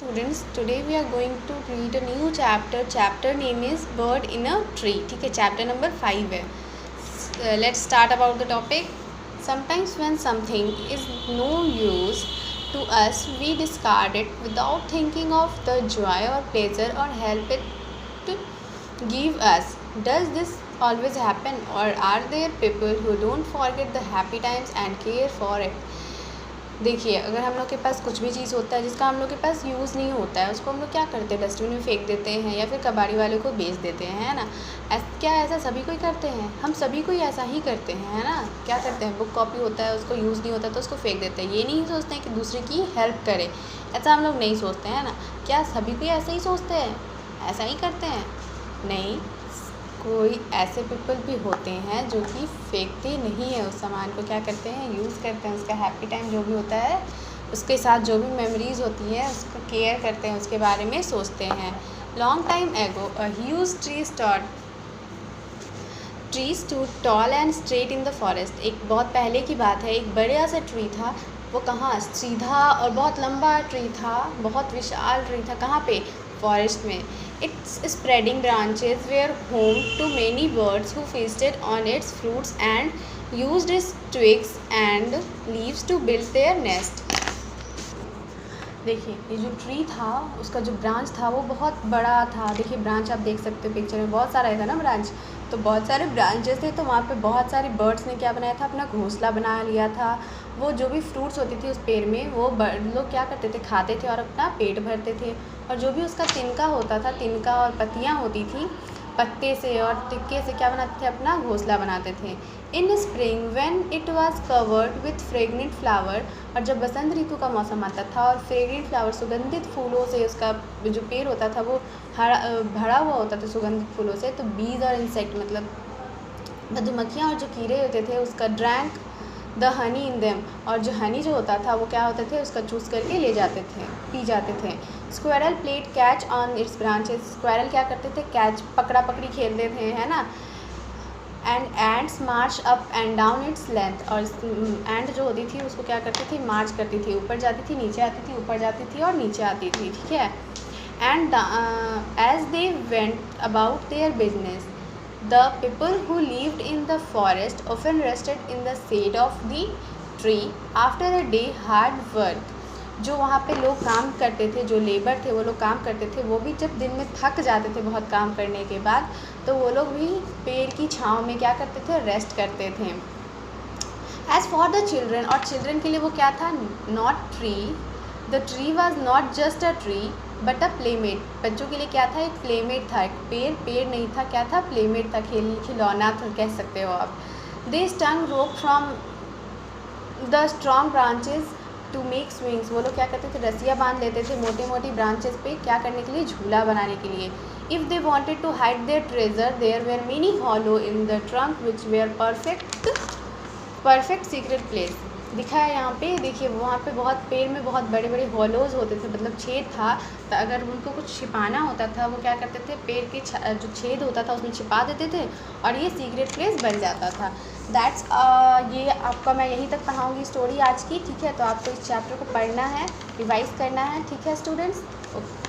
students, today we are going to read a new chapter. Chapter name is Bird in a Tree. ठीक है, chapter number 5 है. Let's start about the topic. Sometimes when something is no use to us, we discard it without thinking of the joy or pleasure or help it to give us. Does this always happen, or are there people who don't forget the happy times and care for it? देखिए, अगर हम लोग के पास कुछ भी चीज़ होता है जिसका हम लोग के पास यूज़ नहीं होता है, उसको हम लोग क्या करते हैं, डस्टबिन में फेंक देते हैं या फिर कबाड़ी वाले को बेच देते हैं, है ना. क्या ऐसा सभी कोई करते हैं? हम सभी कोई ऐसा ही करते हैं, है ना. क्या करते हैं, बुक कॉपी होता है उसको यूज़ नहीं होता तो उसको फेंक देते हैं. ये नहीं सोचते हैं कि दूसरे की हेल्प करें, ऐसा हम लोग नहीं सोचते हैं ना. क्या सभी कोई ऐसा ही सोचते हैं, ऐसा ही करते हैं? नहीं, कोई ऐसे पीपल भी होते हैं जो कि फेंकते नहीं है उस सामान को. क्या करते हैं, यूज़ करते हैं. उसका हैप्पी टाइम जो भी होता है, उसके साथ जो भी मेमोरीज़ होती है उसको केयर करते हैं, उसके बारे में सोचते हैं. लॉन्ग टाइम एगो a huge tree stood tall and straight in the forest. एक बहुत पहले की बात है, एक बड़ा सा ट्री था. वो कहाँ, सीधा और बहुत लंबा ट्री था, बहुत विशाल ट्री था. कहाँ पे, फॉरेस्ट में. Its spreading branches were home to many birds who feasted on its fruits and used its twigs and leaves to build their nest. देखिए, ये जो ट्री था उसका जो ब्रांच था वो बहुत बड़ा था. देखिए, ब्रांच आप देख सकते हो पिक्चर में, बहुत सारा है ना ब्रांच. तो बहुत सारे ब्रांचेस थे, तो वहाँ पे बहुत सारे बर्ड्स ने क्या बनाया था, अपना घोंसला बना लिया था. वो जो भी फ्रूट्स होती थी उस पेड़ में, वो लोग क्या करते थे, खाते थे और अपना पेट भरते थे. और जो भी उसका तिनका होता था, तिनका और पत्तियाँ होती थी, पत्ते से और टिक्के से क्या बनाते थे, अपना घोंसला बनाते थे. इन spring when it was covered with fragrant flower. और जब बसंत ऋतु का मौसम आता था और फ्रेगनेंट फ्लावर, सुगंधित फूलों से उसका जो पेड़ होता था वो भरा हुआ होता था सुगंधित फूलों से. तो बीज और इंसेक्ट मतलब मधुमक्खियाँ और जो कीड़े होते थे उसका drank the honey in them. और जो हनी जो होता था वो क्या होते थे, उसका चूस करके ले जाते थे, पी जाते थे. Squirrel played catch on it's branches. Squirrel क्या करते थे, कैच पकड़ा पकड़ी खेलते थे, है ना. And ends March up and down its length. और एंड जो होती थी उसको क्या करती थी, मार्च करती थी, ऊपर जाती थी, नीचे आती थी, ऊपर जाती थी और नीचे आती थी. ठीक है. And as they went about their business, the people who lived in the forest often rested in the shade of the tree after a day hard work. जो वहाँ पे लोग काम करते थे, जो लेबर थे वो लोग काम करते थे, वो भी जब दिन में थक जाते थे बहुत काम करने के बाद, तो वो लोग भी पेड़ की छाँव में क्या करते थे, रेस्ट करते थे. एज फॉर द चिल्ड्रन, और चिल्ड्रन के लिए वो क्या था, not tree. The tree was not just a tree but a playmate. बच्चों के लिए क्या था, एक प्लेमेट था. एक पेड़ नहीं था, क्या था, प्लेमेट था, खिलौना था, कह सकते हो आप. They strung rope from the strong branches to make swings. वो लोग क्या करते थे, रस्सियाँ बांध लेते थे मोटी मोटी ब्रांचेस पे, क्या करने के लिए, झूला बनाने के लिए. If they wanted to hide their treasure there were many hollow in the trunk which were perfect secret place. दिखा है यहाँ पे, देखिए वहाँ पे बहुत पेड़ में बहुत बड़े बड़े हॉलोज होते थे, मतलब छेद था. तो अगर उनको कुछ छिपाना होता था वो क्या करते थे, पेड़ के जो छेद होता था उसमें छिपा देते थे और ये सीक्रेट प्लेस बन जाता था. दैट्स ये आपका मैं यहीं तक पढ़ाऊँगी स्टोरी आज की. ठीक है, तो आपको इस चैप्टर को पढ़ना है, रिवाइज करना है. ठीक है स्टूडेंट्स. ओके.